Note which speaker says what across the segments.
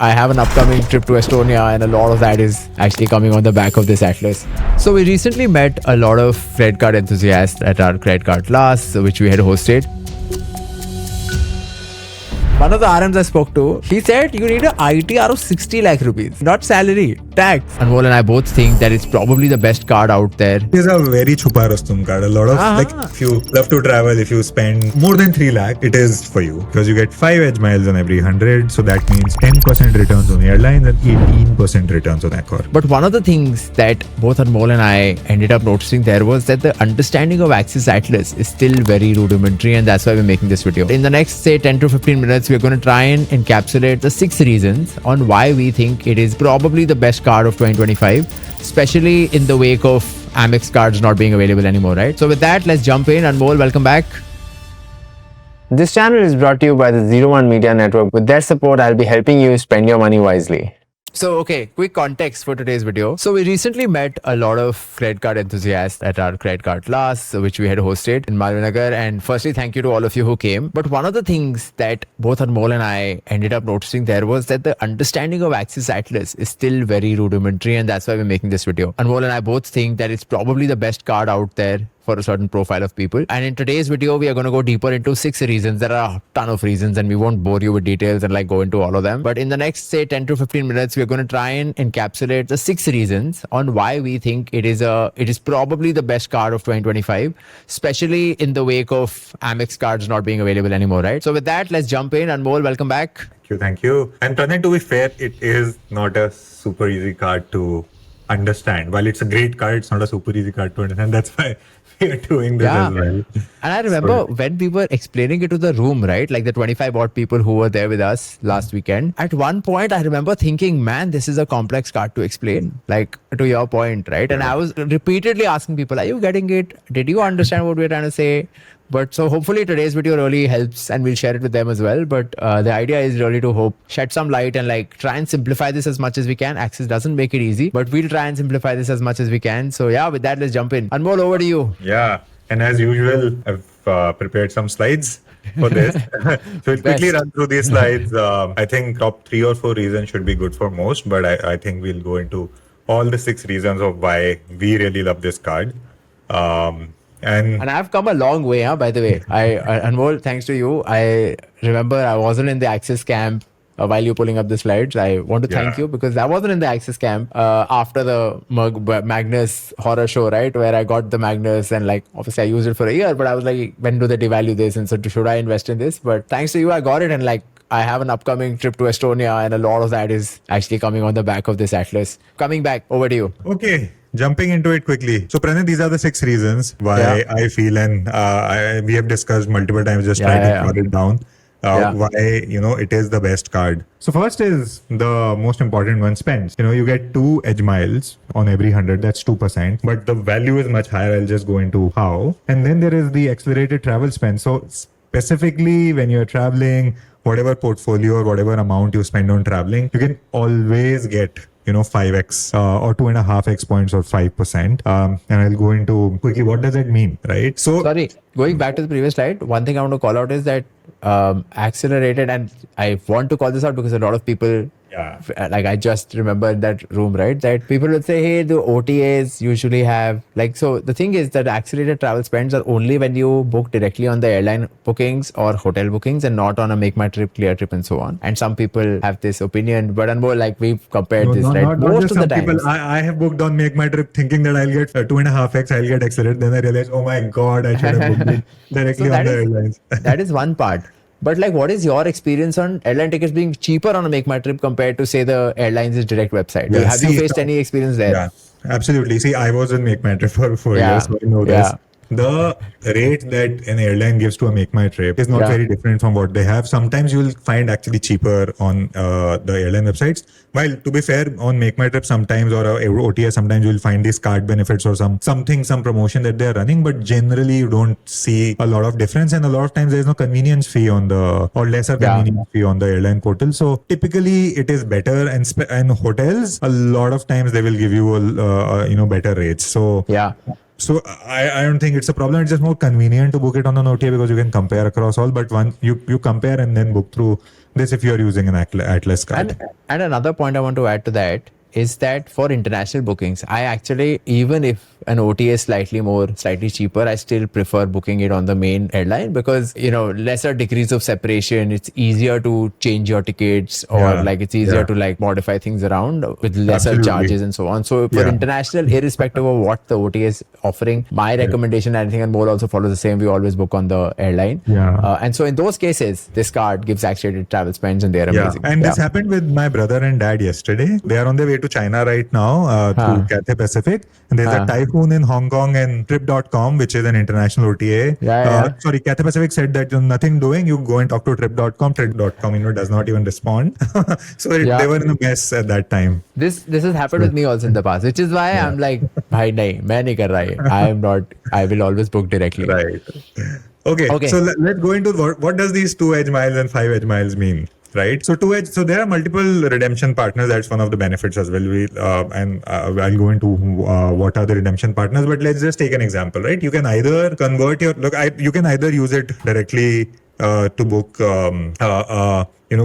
Speaker 1: I have an upcoming trip to Estonia, and a lot of that is actually coming on the back of this Atlas. So we recently met a lot of credit card enthusiasts at our credit card class, which we had hosted. One of the RMs I spoke to, he said you need an ITR of 60 lakh rupees, not salary, tax. Anmol and I both think that it's probably the best card out there.
Speaker 2: It is a very chupa rastum card. A lot of like, if you love to travel, if you spend more than 3 lakh, it is for you because you get 5 edge miles on every 100. So that means 10% returns on airlines and 18% returns on Accor.
Speaker 1: But one of the things that both Anmol and I ended up noticing there was that the understanding of Axis Atlas is still very rudimentary, and that's why we're making this video. In the next, say, 10 to 15 minutes, we're going to try and encapsulate the 6 reasons on why we think it is probably the best card of 2025, especially in the wake of Amex cards not being available anymore, right? So with that, let's jump in. Anmol, welcome back.
Speaker 3: This channel is brought to you by the 01 Media Network. With their support, I'll be helping you spend your money wisely.
Speaker 1: So, okay, quick context for today's video. So we recently met a lot of credit card enthusiasts at our credit card class, which we had hosted in Malvinagar. And firstly, thank you to all of you who came. But one of the things that both Anmol and I ended up noticing there was that the understanding of Axis Atlas is still very rudimentary, and that's why we're making this video. Anmol and I both think that it's probably the best card out there for a certain profile of people. And in today's video, we are going to go deeper into 6 reasons. There are a ton of reasons, and we won't bore you with details and like go into all of them. But in the next, say, 10 to 15 minutes, we're going to try and encapsulate the 6 reasons on why we think it is probably the best card of 2025, especially in the wake of Amex cards not being available anymore, right? So with that, let's jump in. Anmol, welcome back.
Speaker 2: Thank you. And Pranay, to be fair, it is not a super easy card to understand. While it's a great card, it's not a super easy card to understand. That's why we are doing this as well.
Speaker 1: And I remember when we were explaining it to the room, right? Like the 25 odd people who were there with us last weekend. At one point, I remember thinking, man, this is a complex card to explain, like to your point, right? And I was repeatedly asking people, are you getting it? Did you understand what we're trying to say? But so hopefully today's video really helps, and we'll share it with them as well. But the idea is really to shed some light and like try and simplify this as much as we can. Axis doesn't make it easy, but we'll try and simplify this as much as we can. So yeah, with that, let's jump in. Anmol, over to you.
Speaker 2: Yeah. And as usual, I've prepared some slides for this. So we'll quickly run through these slides. I think top 3 or 4 reasons should be good for most, but I think we'll go into all the 6 reasons of why we really love this card. And
Speaker 1: I've come a long way, by the way. Anmol, thanks to you. I remember I wasn't in the Axis camp while you're pulling up the slides. I want to thank you because I wasn't in the Axis camp after the Magnus horror show, right? Where I got the Magnus and like, obviously I used it for a year, but I was like, when do they devalue this? And so should I invest in this? But thanks to you, I got it. And like, I have an upcoming trip to Estonia, and a lot of that is actually coming on the back of this Atlas. Coming back, over to you.
Speaker 2: Okay. Jumping into it quickly. So Pranay, these are the 6 reasons why I feel, and we have discussed multiple times, just try to jot it down, why, it is the best card. So first is the most important one, spends. You get 2 edge miles on every 100, that's 2%, but the value is much higher. I'll just go into how. And then there is the accelerated travel spend. So specifically when you're traveling, whatever portfolio or whatever amount you spend on traveling, you can always get 5x or 2.5x points or 5%. And I'll go into quickly what does that mean, right? So
Speaker 1: sorry, going back to the previous slide, one thing I want to call out is that accelerated, and I want to call this out because a lot of people, like I just remember in that room, right, that people would say, hey, the OTAs usually have like, so the thing is that accelerated travel spends are only when you book directly on the airline bookings or hotel bookings and not on a Make My Trip, Clear Trip and so on. And some people have this opinion, but more like we've compared right?
Speaker 2: Most of the time. I have booked on Make My Trip thinking that I'll get 2.5x, I'll get accelerated. Then I realized, oh my God, I should have booked it directly on the airlines.
Speaker 1: That is one part. But like, what is your experience on airline tickets being cheaper on a Make My Trip compared to, say, the airline's direct website? Have you faced any experience there?
Speaker 2: Yeah, absolutely. See, I was in Make My Trip for 4 years, so I know this. The rate that an airline gives to a Make My Trip is not very different from what they have. Sometimes you'll find actually cheaper on the airline websites. While to be fair, on Make My Trip sometimes, or OTA, sometimes you'll find these card benefits or some promotion that they're running, but generally you don't see a lot of difference, and a lot of times there's no convenience fee on or lesser convenience fee on the airline portal. So typically it is better, and hotels, a lot of times they will give you better rates. So So I don't think it's a problem. It's just more convenient to book it on an OTA because you can compare across all. But once you compare and then book through this if you are using an Atlas card.
Speaker 1: And another point I want to add to that is that for international bookings, I actually, even if an OTA is slightly cheaper, I still prefer booking it on the main airline because, lesser degrees of separation, it's easier to change your tickets or it's easier to modify things around with lesser charges and so on. So for international, irrespective of what the OTA is offering, my recommendation, and I think Anmol also follows the same, we always book on the airline. And so in those cases, this card gives accelerated travel spends and they're amazing.
Speaker 2: And this happened with my brother and dad yesterday. They are on their way to China right now through Cathay Pacific. And there's a typhoon in Hong Kong, and Trip.com, which is an international OTA. Sorry, Cathay Pacific said that nothing doing. You go and talk to Trip.com. Trip.com, does not even respond. So they were in a mess at that time.
Speaker 1: This has happened with me also in the past, which is why I'm like, bhai nahi, main nahi kar raha hai. I will always book directly.
Speaker 2: Right. Okay. So let's go into what does these 2 edge miles and 5 edge miles mean? Right. So so there are multiple redemption partners. That's one of the benefits as well. I'll go into what are the redemption partners, but let's just take an example, right? You can either convert you can either use it directly to book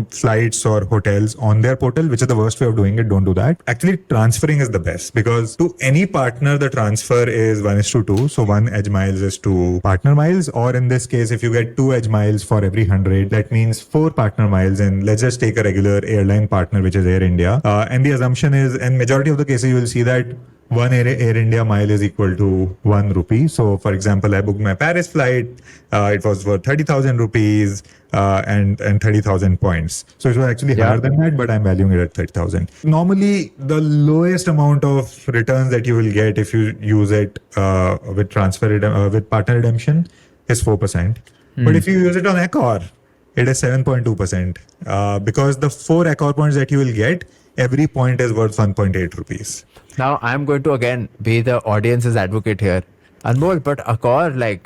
Speaker 2: flights or hotels on their portal, which is the worst way of doing it. Don't do that. Actually, transferring is the best because to any partner, the transfer is 1:2. So 1 edge miles is 2 partner miles, or in this case, if you get 2 edge miles for every 100, that means 4 partner miles. And let's just take a regular airline partner, which is Air India. And the assumption is, and majority of the cases, you will see that 1 Air India mile is equal to 1 rupee. So, for example, I booked my Paris flight. It was for 30,000 rupees and 30,000 points. So it was actually higher than that, but I'm valuing it at 30,000. Normally, the lowest amount of returns that you will get if you use it with with partner redemption is 4%. But if you use it on Accor, it is 7.2% because the 4 Accor points that you will get, every point is worth 1.8 rupees.
Speaker 1: Now, I'm going to again be the audience's advocate here. Anmol, but Accor,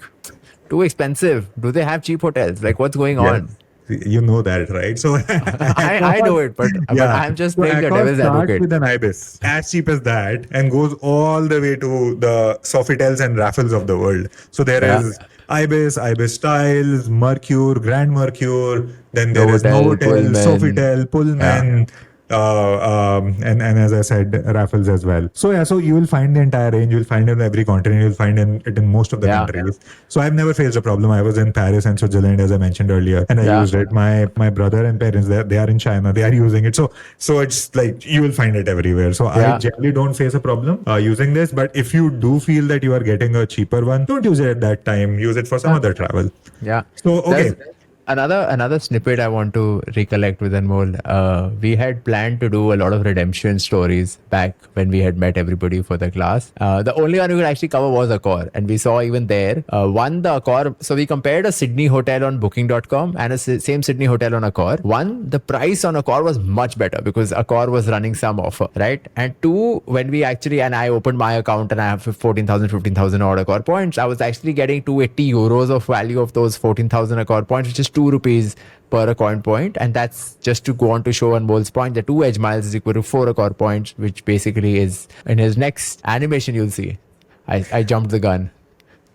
Speaker 1: too expensive. Do they have cheap hotels? What's going on?
Speaker 2: You know that, right? So
Speaker 1: I know it, but I'm just playing the devil's advocate.
Speaker 2: With an Ibis, as cheap as that, and goes all the way to the Sofitels and Raffles of the world. So there is Ibis Styles, Mercure, Grand Mercure. Then there is Novotel, Sofitel, Pullman. And as I said, Raffles as well. So you will find the entire range. You'll find it in every continent. You'll find it in most of the countries. So I've never faced a problem. I was in Paris and Switzerland, as I mentioned earlier, and I used it. My brother and parents, they are in China. They are using it. So it's you will find it everywhere. So I generally don't face a problem using this. But if you do feel that you are getting a cheaper one, don't use it at that time. Use it for some other travel.
Speaker 1: Yeah.
Speaker 2: So okay.
Speaker 1: Another snippet I want to recollect with Anmol. We had planned to do a lot of redemption stories back when we had met everybody for the class. The only one we could actually cover was Accor, and we saw even there the Accor. So we compared a Sydney hotel on Booking.com and a same Sydney hotel on Accor. One, the price on Accor was much better because Accor was running some offer, right? And two, when we and I opened my account and I have 15,000 odd Accor points, I was actually getting 280 euros of value of those 14,000 Accor points, which is 2 rupees per Accor point, and that's just to go on to show Anmol's point that 2 edge miles is equal to 4 Accor points, which basically is in his next animation. You'll see I jumped the gun.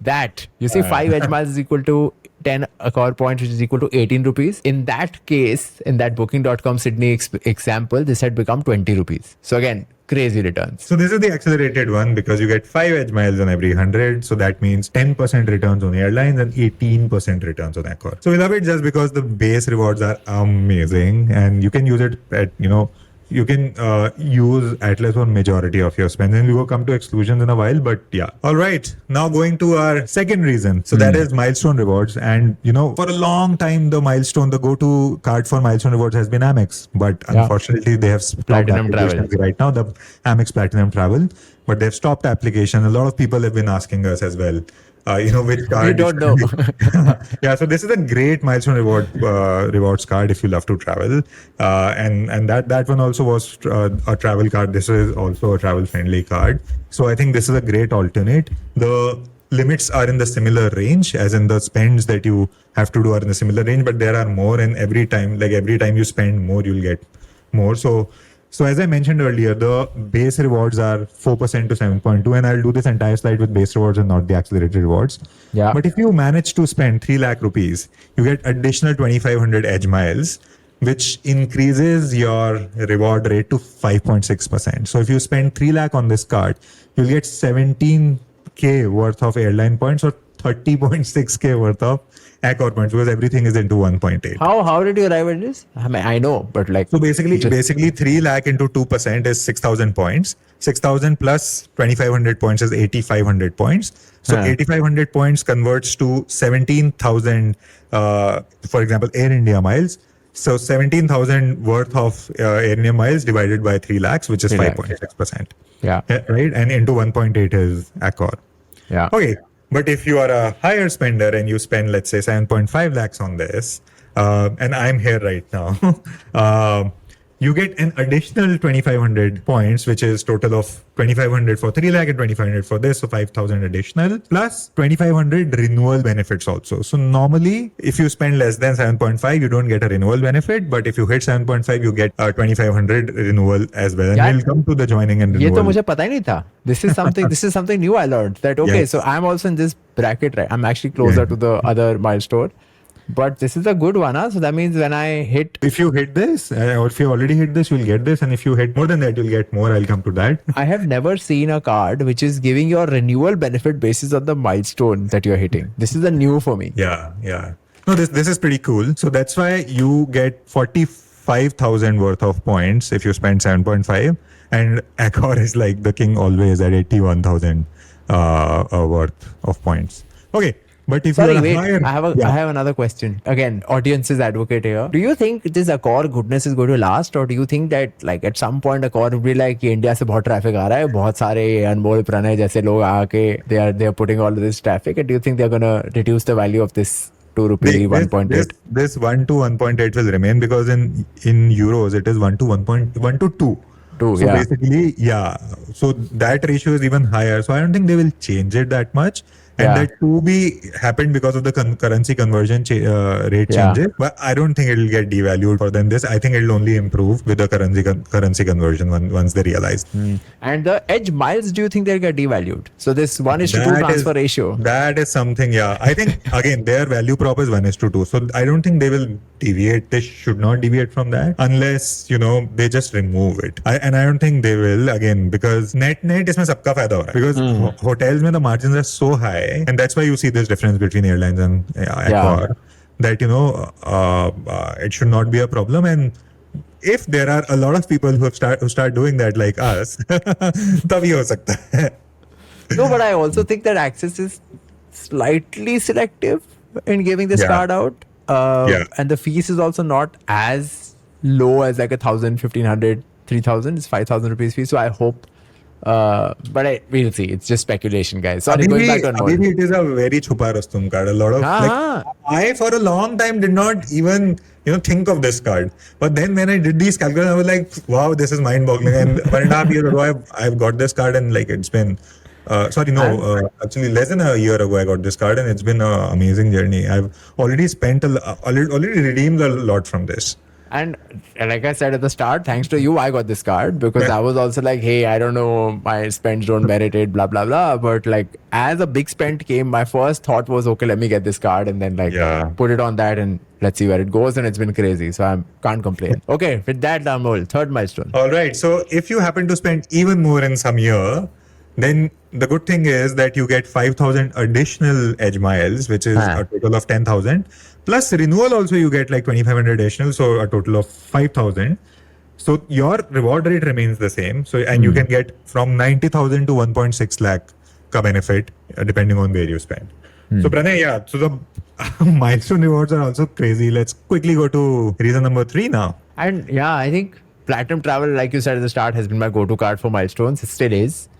Speaker 1: That you see 5 edge miles is equal to 10 Accor points, which is equal to 18 rupees. In that case, in that Booking.com Sydney example, this had become 20 rupees. So again, crazy returns.
Speaker 2: So this is the accelerated one because you get 5 edge miles on every 100. So that means 10% returns on airlines and 18% returns on Accor. So we love it just because the base rewards are amazing and you can use it at, you can use Atlas for majority of your spend, and we will come to exclusions in a while, but yeah. All right, now going to our second reason. So that is Milestone Rewards, and for a long time the go-to card for Milestone Rewards has been Amex, but unfortunately they have stopped
Speaker 1: Platinum Travel
Speaker 2: right now, the Amex Platinum Travel, but they've stopped application. A lot of people have been asking us as well. Which card?
Speaker 1: We don't know.
Speaker 2: Yeah, so this is a great Milestone rewards card if you love to travel, and that one also was a travel card. This is also a travel friendly card. So I think this is a great alternate. The limits are in the similar range, as in the spends that you have to do are in the similar range, but there are more, and every time you spend more, you'll get more. So as I mentioned earlier, the base rewards are 4% to 7.2, and I'll do this entire slide with base rewards and not the accelerated rewards. Yeah. But if you manage to spend 3 lakh rupees, you get additional 2,500 edge miles, which increases your reward rate to 5.6%. So if you spend 3 lakh on this card, you'll get 17K worth of airline points or 30.6K worth of Accor points because everything is into 1.8.
Speaker 1: How did you arrive at this? I mean, I know, but like
Speaker 2: So basically 3 lakh into 2% is 6,000 points. 6,000 plus 2,500 points is 8,500 points. So 8,500 points converts to 17,000, for example, Air India miles. So 17,000 worth of Air India miles divided by 3 lakhs, which is 5.6%.
Speaker 1: Yeah.
Speaker 2: Right? And into 1.8 is Accor.
Speaker 1: Yeah.
Speaker 2: Okay. But if you are a higher spender and you spend, let's say, 7.5 lakhs on this, and I'm here right now, you get an additional 2,500 points, which is total of 2,500 for 3 lakh and 2,500 for this, so 5,000 additional, plus 2,500 renewal benefits also. So normally, if you spend less than 7.5, you don't get a renewal benefit, but if you hit 7.5, you get 2,500 renewal as well. And we'll come to the joining and renewal.
Speaker 1: ये तो मुझे पता ही नहीं था. This is something new I learned. That okay,
Speaker 2: Yes.
Speaker 1: so I'm also in this bracket, right? I'm actually closer to the other milestone. But this is a good one, huh? So that means when I hit...
Speaker 2: If you hit this, or if you already hit this, you'll get this. And if you hit more than that, you'll get more. I'll come to that.
Speaker 1: I have never seen a card which is giving your renewal benefit basis on the milestone that you're hitting. This is a new for me.
Speaker 2: Yeah. No, this is pretty cool. So that's why you get 45,000 worth of points if you spend 7.5. And Accor is like the king always at 81,000 worth of points. Okay. But if
Speaker 1: Sorry,
Speaker 2: you're
Speaker 1: wait.
Speaker 2: higher,
Speaker 1: I have another question. Again, audience's advocate here. Do you think this Accor goodness is going to last, or do you think that like at some point Accor will be like कि India से बहुत traffic आ रहा है, बहुत सारे अनमोल प्रणय जैसे लोग आके they are putting all of this traffic, and do you think they're gonna reduce the value of this to rupee 1.8?
Speaker 2: This 1 to 1.8 will remain because in euros it is 1 to 1 to 2. So basically, so that ratio is even higher. So I don't think they will change it that much. And that 2B happened because of the currency conversion rate changes. But I don't think it will get devalued for them. I think it will only improve with the currency conversion once they realize.
Speaker 1: And the edge miles, do you think they'll get devalued? So this 1:2 transfer ratio.
Speaker 2: That is something, I think, again, their value prop is 1:2. So I don't think they will deviate. They should not deviate from that unless, they just remove it. And I don't think they will, again, because net isme sabka fayda ho raha hai. Because hotels mein the margins are so high. And that's why you see this difference between airlines and Accor, that, it should not be a problem. And if there are a lot of people who start doing that like us, tabhi ho sakta hai.
Speaker 1: No, but I also think that Axis is slightly selective in giving this card out. And the fees is also not as low as like 1,000, 1,500, 3,000. It's 5,000 rupees fee. So I hope... but we'll see. It's just speculation, guys. Sorry, going back to Anmol.
Speaker 2: It is a very chupa rastum card. A lot of I for a long time did not even think of this card. But then when I did these calculations, I was like, wow, this is mind-boggling. And 1.5 years ago, I've got this card, and like it's been actually less than a year ago I got this card, and it's been an amazing journey. I've already already redeemed a lot from this.
Speaker 1: And like I said at the start, thanks to you, I got this card because I was also like, hey, I don't know, my spends don't merit it, blah, blah, blah. But like as a big spend came, my first thought was, okay, let me get this card and then put it on that and let's see where it goes. And it's been crazy. So I can't complain. Okay, with that, Anmol, third milestone.
Speaker 2: All right. So if you happen to spend even more in some year, then the good thing is that you get 5,000 additional edge miles, which is a total of 10,000. Plus renewal also you get like 2,500 additional, so a total of 5,000. So your reward rate remains the same. So and you can get from 90,000 to 1.6 lakh ka benefit depending on where you spend. So Pranay, so the milestone rewards are also crazy. Let's quickly go to reason number 3 now.
Speaker 1: And I think Platinum Travel, like you said at the start, has been my go-to card for milestones. It still is.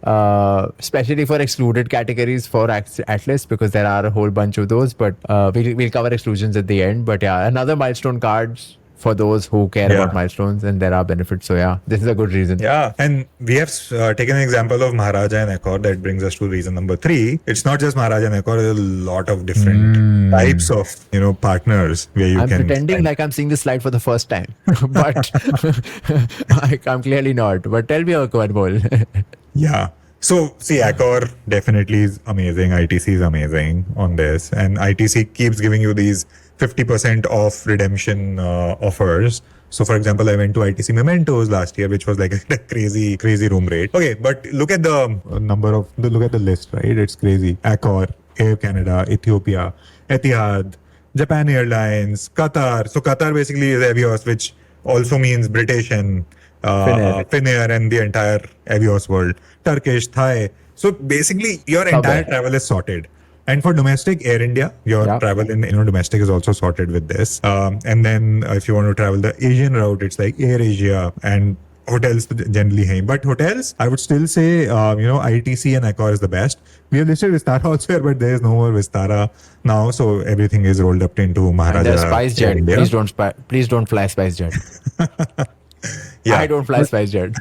Speaker 1: Especially for excluded categories for Atlas, because there are a whole bunch of those, but we'll cover exclusions at the end. But another milestone cards for those who care about milestones, and there are benefits. So this is a good reason.
Speaker 2: And we have taken an example of Maharaja and Accor. That brings us to reason number 3. It's not just Maharaja and Accor. There's a lot of different types of partners where you
Speaker 1: I'm
Speaker 2: can
Speaker 1: pretending
Speaker 2: spend.
Speaker 1: like I'm seeing this slide for the first time, but I'm clearly not. But tell me, Anmol.
Speaker 2: So see, Accor definitely is amazing. ITC is amazing on this, and ITC keeps giving you these 50% off redemption offers. So, for example, I went to ITC Mementos last year, which was like a crazy room rate. Okay, but look at the look at the list, right? It's crazy. Accor, Air Canada, Ethiopia, Etihad, Japan Airlines, Qatar. So Qatar basically is Avios, which also means British and Finnair and the entire Avios world. Turkish, Thai. So basically, your entire travel is sorted. And for domestic, Air India, your travel in domestic is also sorted with this. And then if you want to travel the Asian route, it's like Air Asia and hotels generally hai. But hotels, I would still say, ITC and Accor is the best. We have listed Vistara also here, but there is no more Vistara now. So everything is rolled up into Maharaja.
Speaker 1: And there's SpiceJet. Please don't fly SpiceJet. I don't fly SpiceJet.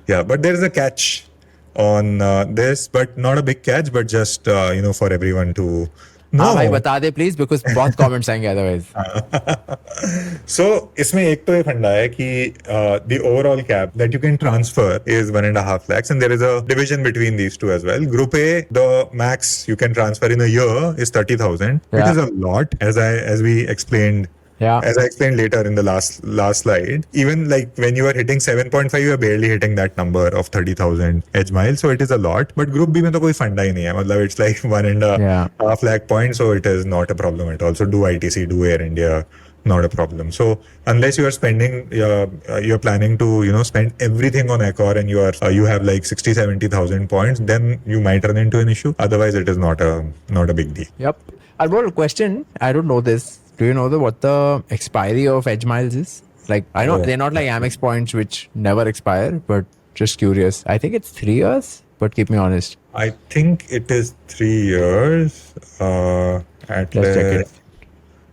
Speaker 2: Yeah, but there is a catch on this, but not a big catch, but just for everyone to know.
Speaker 1: भाई बता दे please, because बहुत comments आएंगे otherwise.
Speaker 2: So इसमें एक तो ये फंडा है कि the overall cap that you can transfer is 1.5 lakhs, and there is a division between these two as well. Group A, the max you can transfer in a year is 30,000. It is a lot, as we explained.
Speaker 1: Yeah.
Speaker 2: As I explained later in the last slide, even like when you are hitting 7.5, you are barely hitting that number of 30,000 edge miles. So it is a lot. But Group B में तो कोई फंडा ही नहीं है. मतलब it's like 1.5 lakh points. So it is not a problem at all. So do ITC, do Air India, not a problem. So unless you are spending, you're planning to spend everything on Accor and you have like 60,000-70,000 points, then you might run into an issue. Otherwise, it is not a big deal.
Speaker 1: Yep. I've got a question. I don't know this. Do you know what the expiry of edge miles is? Like, I know they're not like Amex points which never expire, but just curious. I think it's 3 years, but keep me honest.
Speaker 2: I think it is 3 years. Let's check it.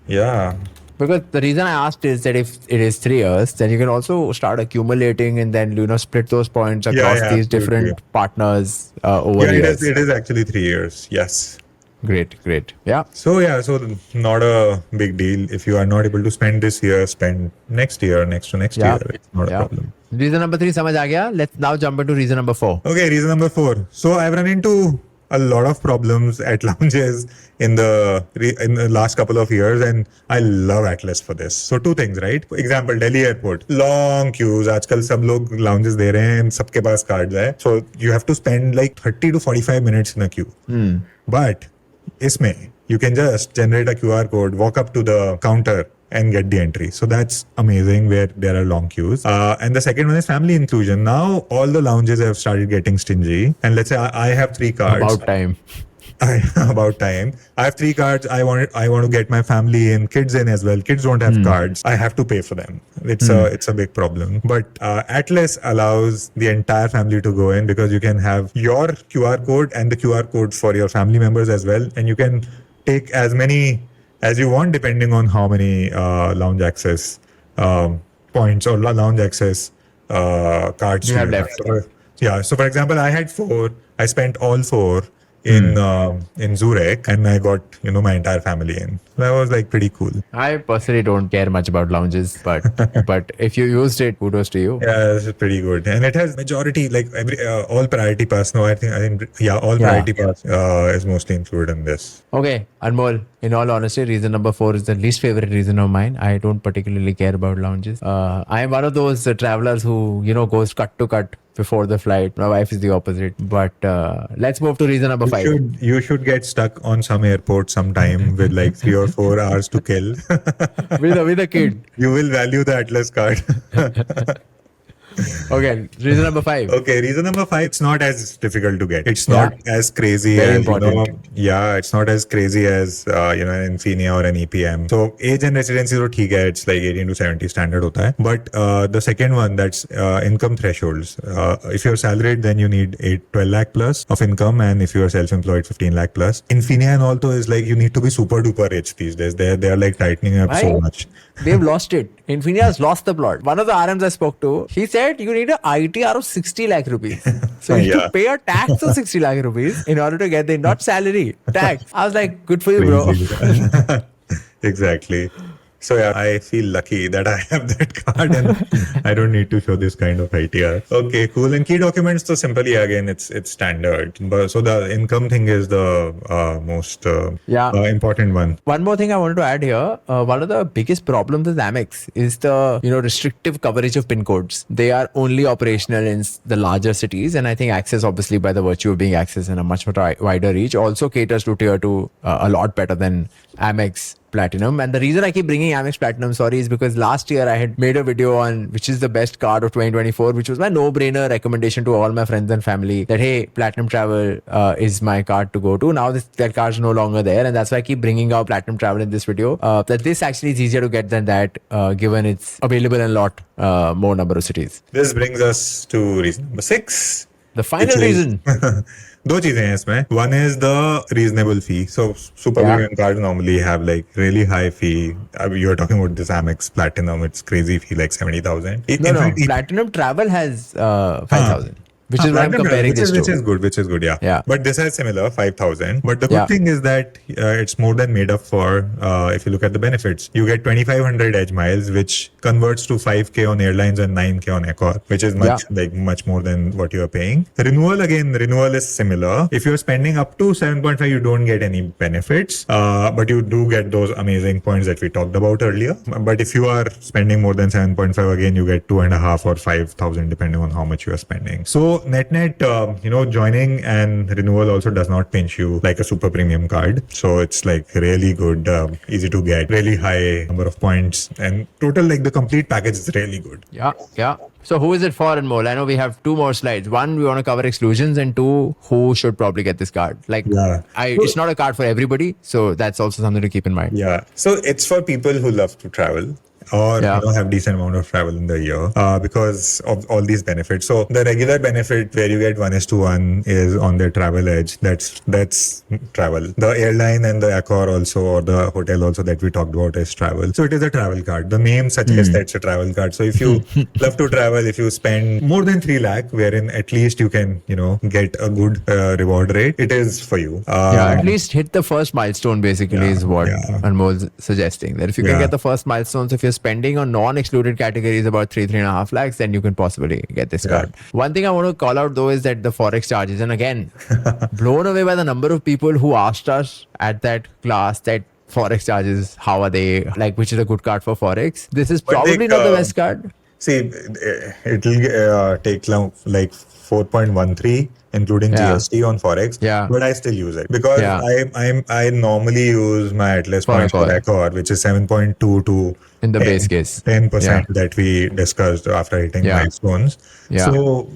Speaker 2: Yeah.
Speaker 1: Because the reason I asked is that if it is 3 years, then you can also start accumulating and then split those points across these different partners over years.
Speaker 2: It is actually 3 years. Yes.
Speaker 1: Great. Yeah.
Speaker 2: So not a big deal. If you are not able to spend this year, spend next year, next to next year. It's not a problem.
Speaker 1: Reason number 3 समझ आ गया. Let's now jump into reason number 4.
Speaker 2: Okay, reason number 4. So I've run into a lot of problems at lounges in the last couple of years, and I love Atlas for this. So 2 things, right? For example, Delhi airport, long queues. आजकल सब लोग lounges दे रहे हैं, सबके पास cards है. So you have to spend like 30 to 45 minutes in a queue. But isme, you can just generate a QR code, walk up to the counter and get the entry. So that's amazing where there are long queues. And the second one is family inclusion. Now all the lounges have started getting stingy. And let's say I have 3 cards.
Speaker 1: About time.
Speaker 2: About time. I have 3 cards. I want to get my family in, kids in as well. Kids don't have cards. I have to pay for them. It's a big problem. But Atlas allows the entire family to go in because you can have your QR code and the QR code for your family members as well, and you can take as many as you want depending on how many lounge access points or lounge access cards
Speaker 1: you have left.
Speaker 2: So for example, I had 4. I spent all 4 in Zurich, and I got my entire family in. That was like pretty cool.
Speaker 1: I personally don't care much about lounges, but if you used it, kudos to you.
Speaker 2: Yeah, it's pretty good, and it has majority like all priority pass. No, I think all priority pass is mostly included in this.
Speaker 1: Okay, Anmol. In all honesty, reason number 4 is the least favorite reason of mine. I don't particularly care about lounges. I am one of those travelers who goes cut to cut before the flight. My wife is the opposite. But let's move to reason number 5.
Speaker 2: You should get stuck on some airport sometime with like 3 or 4 hours to kill.
Speaker 1: with a kid.
Speaker 2: You will value the Atlas card.
Speaker 1: Okay, reason number 5.
Speaker 2: Okay, reason number 5. It's not as difficult to get. It's not as crazy
Speaker 1: Very
Speaker 2: as
Speaker 1: important.
Speaker 2: it's not as crazy as an Infinia or an EPM. So age and residency तो ठीक है. It's like 18 to 70 standard होता है. But the second one, that's income thresholds. If you're salaried, then you need 12 lakh plus of income, and if you're self-employed, 15 lakh plus. Infinia and also is like you need to be super duper rich these days. They are like tightening up so much.
Speaker 1: They've lost it. Infinia has lost the plot. One of the RMs I spoke to, he said you need an ITR of 60 lakh rupees. So you need to pay a tax of 60 lakh rupees in order to get not salary, tax. I was like, good for you, bro.
Speaker 2: Exactly. So yeah, I feel lucky that I have that card and I don't need to show this kind of ITR. Okay, cool. And key documents, so simply again, it's standard. But so the income thing is the most important one.
Speaker 1: One more thing I wanted to add here. One of the biggest problems with Amex is the restrictive coverage of PIN codes. They are only operational in the larger cities, and I think Access, obviously by the virtue of being Access in a much wider reach, also caters to tier 2 a lot better than Amex Platinum. And the reason I keep bringing Amex Platinum, is because last year I had made a video on which is the best card of 2024, which was my no-brainer recommendation to all my friends and family that, hey, Platinum Travel is my card to go to. Now that card is no longer there, and that's why I keep bringing out Platinum Travel in this video. That this actually is easier to get than that, given it's available in a lot more number of cities.
Speaker 2: This brings us to reason number 6.
Speaker 1: The final reason.
Speaker 2: दो चीजें हैं इसमें. One is the reasonable fee. So super premium cards normally have like really high fee. You're talking about this Amex Platinum. It's crazy fee, like 70,000.
Speaker 1: No. Platinum Travel has 5,000. Which is what I'm comparing this to.
Speaker 2: Which is good, yeah. But this has similar 5,000. But the good thing is that it's more than made up for. If you look at the benefits, you get 2,500 edge miles, which converts to 5K on airlines and 9K on Accor, which is much more than what you are paying. Renewal is similar. If you're spending up to 7.5, you don't get any benefits, but you do get those amazing points that we talked about earlier. But if you are spending more than 7.5, again, you get 2.5 or 5,000 depending on how much you are spending. So net, joining and renewal also does not pinch you like a super premium card. So it's like really good, easy to get, really high number of points, and total, like the complete package is really good.
Speaker 1: Yeah. So who is it for, Anmol? I know we have 2 more slides. 1, we want to cover exclusions, and 2, who should probably get this card? It's not a card for everybody, so that's also something to keep in mind.
Speaker 2: Yeah. So it's for people who love to travel or have decent amount of travel in the year because of all these benefits. So the regular benefit where you get 1:1 is on their travel edge. That's travel. The airline and the Accor also, or the hotel also that we talked about, is travel. So it is a travel card. The name suggests that it's a travel card. So if you love to travel, if you spend more than 3 lakh, wherein at least you can get a good reward rate, it is for you.
Speaker 1: At least hit the first milestone basically is what Anmol's suggesting. That if you can get the first milestones, if you're spending on non-excluded categories about 3.5 lakhs, then you can possibly get this card. One thing I want to call out though is that the forex charges, and again, blown away by the number of people who asked us at that class that forex charges, how are they, like which is a good card for forex. This is probably not the best card.
Speaker 2: See, it'll take like 4.13 including GST on forex, but I still use it because I normally use my Atlas points for Accor, which is 7.22
Speaker 1: in the base case,
Speaker 2: 10% that we discussed after hitting milestones. So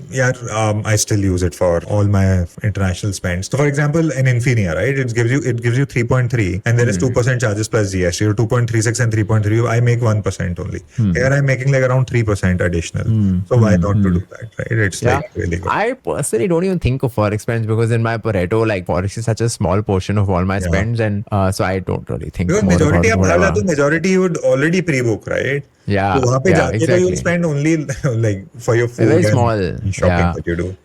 Speaker 2: I still use it for all my international spends. So for example, in Infinia, right, it gives you 3.3, and there is 2% charges plus GST, or 2.36 and 3.3. I make 1% only. Here I'm making like around 3% additional. So why not to do that, right? It's like really good.
Speaker 1: I personally don't even think of forex spends because in my Pareto, like forex is such a small portion of all my spends, and so I don't really think.
Speaker 2: Because majority you would already pre-book, right?
Speaker 1: Yeah.
Speaker 2: So exactly. You spend only like for your food
Speaker 1: very small
Speaker 2: shopping that you do.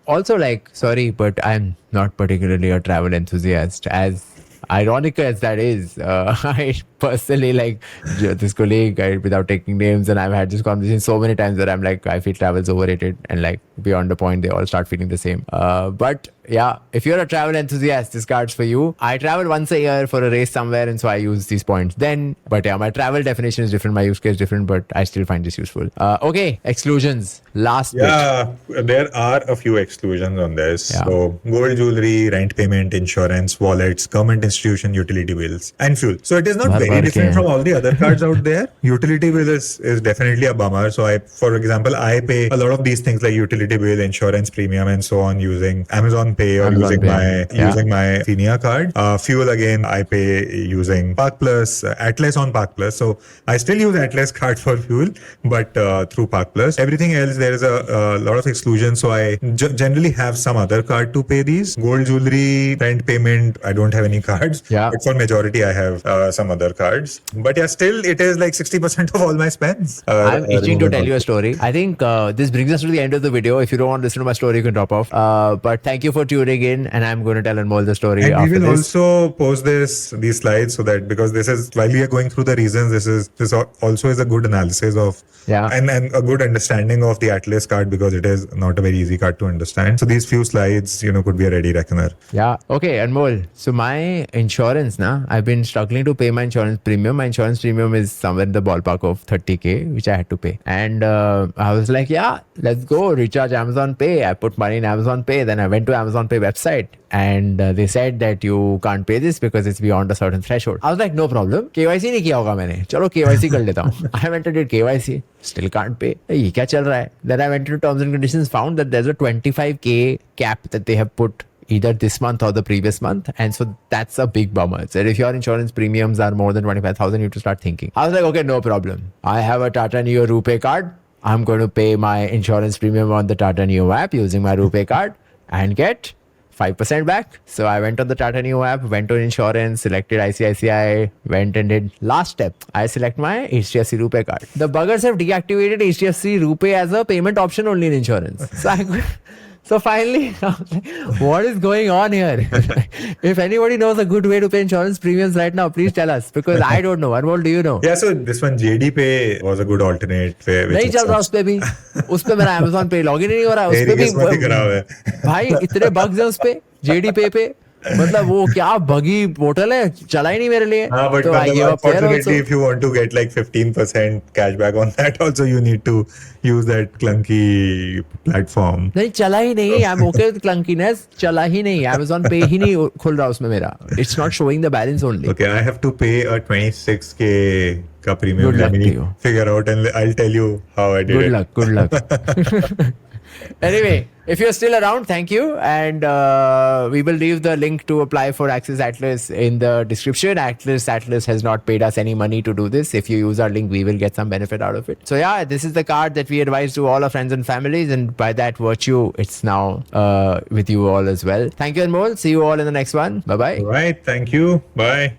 Speaker 1: Also, like, sorry, but I'm not particularly a travel enthusiast. As ironic as that is, I personally, like this colleague, without taking names, and I've had this conversation so many times that I'm like, I feel travel's overrated, and like beyond the point, they all start feeling the same. But yeah, if you're a travel enthusiast, this card's for you. I travel once a year for a race somewhere, and so I use these points then. But yeah, my travel definition is different, my use case is different, but I still find this useful. Okay, exclusions. Last bit.
Speaker 2: There are a few exclusions on this. So gold jewelry, rent payment, insurance, wallets, government institution, utility bills, and fuel. So it is not very different from all the other cards out there. Utility bill is definitely a bummer. So for example, I pay a lot of these things like utility bill, insurance premium, and so on using Amazon Pay or using my Finia card. Fuel, again, I pay using Park Plus, Atlas on Park Plus. So I still use Atlas card for fuel, but through Park Plus. Everything else, there is a lot of exclusions. So I generally have some other card to pay these. Gold jewelry, rent payment, I don't have any cards. But for majority, I have some other cards. But still it is like 60% of all my spends.
Speaker 1: I'm itching to tell you a story. I think this brings us to the end of the video. If you don't want to listen to my story, you can drop off. But thank you for tuning in, and I'm going to tell Anmol the story
Speaker 2: And
Speaker 1: after
Speaker 2: we will
Speaker 1: this.
Speaker 2: also post these slides so that, because this is, while we are going through the reasons, this also is a good analysis of and a good understanding of the Atlas card, because it is not a very easy card to understand. So these few slides, could be a ready reckoner.
Speaker 1: Yeah. Okay, Anmol. So my insurance, I've been struggling to pay my insurance premium. My insurance premium is somewhere in the ballpark of 30K, which I had to pay. And I was like, yeah, let's go recharge Amazon Pay. I put money in Amazon Pay. Then I went to Amazon Pay website, and they said that you can't pay this because it's beyond a certain threshold. I was like, no problem. KYC नहीं किया होगा मैंने. चलो KYC कर लेता हूँ. I went and did KYC. Still can't pay. ये क्या चल रहा है? Then I went to terms and conditions, found that there's a 25K cap that they have put either this month or the previous month. And so that's a big bummer. So if your insurance premiums are more than 25,000, you have to start thinking. I was like, okay, no problem. I have a Tata Neo RuPay card. I'm going to pay my insurance premium on the Tata Neo app using my RuPay card and get 5% back. So I went on the Tata Neo app, went to insurance, selected ICICI, went and did last step. I select my HDFC RuPay card. The buggers have deactivated HDFC RuPay as a payment option only in insurance. So finally, I was like, what is going on here? If anybody knows a good way to pay insurance premiums right now, please tell us, because I don't know. Anmol, do you know?
Speaker 2: Yeah, so this one JD Pay was a good alternate way.
Speaker 1: नहीं चल रहा उस पे भी. उस पे मेरा Amazon Pay login ही नहीं हो रहा. उस पे भी भाई इतने bugs हैं उस पे JD Pay पे. मतलब वो क्या बगी पोर्टल है, चला ही नहीं मेरे लिए.
Speaker 2: हाँ, but
Speaker 1: तो I gave up there also.
Speaker 2: if you want to get like 15% cashback on that, also you need to use that clunky platform.
Speaker 1: नहीं चला ही नहीं. I'm okay with clunkiness. चला ही नहीं. Amazon Pay ही नहीं खुल रहा उसमें मेरा. It's not showing the balance only.
Speaker 2: Okay, I have to pay a 26K का premium.
Speaker 1: Good luck
Speaker 2: Let
Speaker 1: to
Speaker 2: me
Speaker 1: you.
Speaker 2: figure out, and I'll tell you how I did it.
Speaker 1: Good luck. Anyway, if you're still around, thank you. And we will leave the link to apply for Access Atlas in the description. Atlas has not paid us any money to do this. If you use our link, we will get some benefit out of it. So yeah, this is the card that we advise to all our friends and families. And by that virtue, it's now with you all as well. Thank you, Anmol. See you all in the next one. Bye-bye.
Speaker 2: All right, thank you. Bye.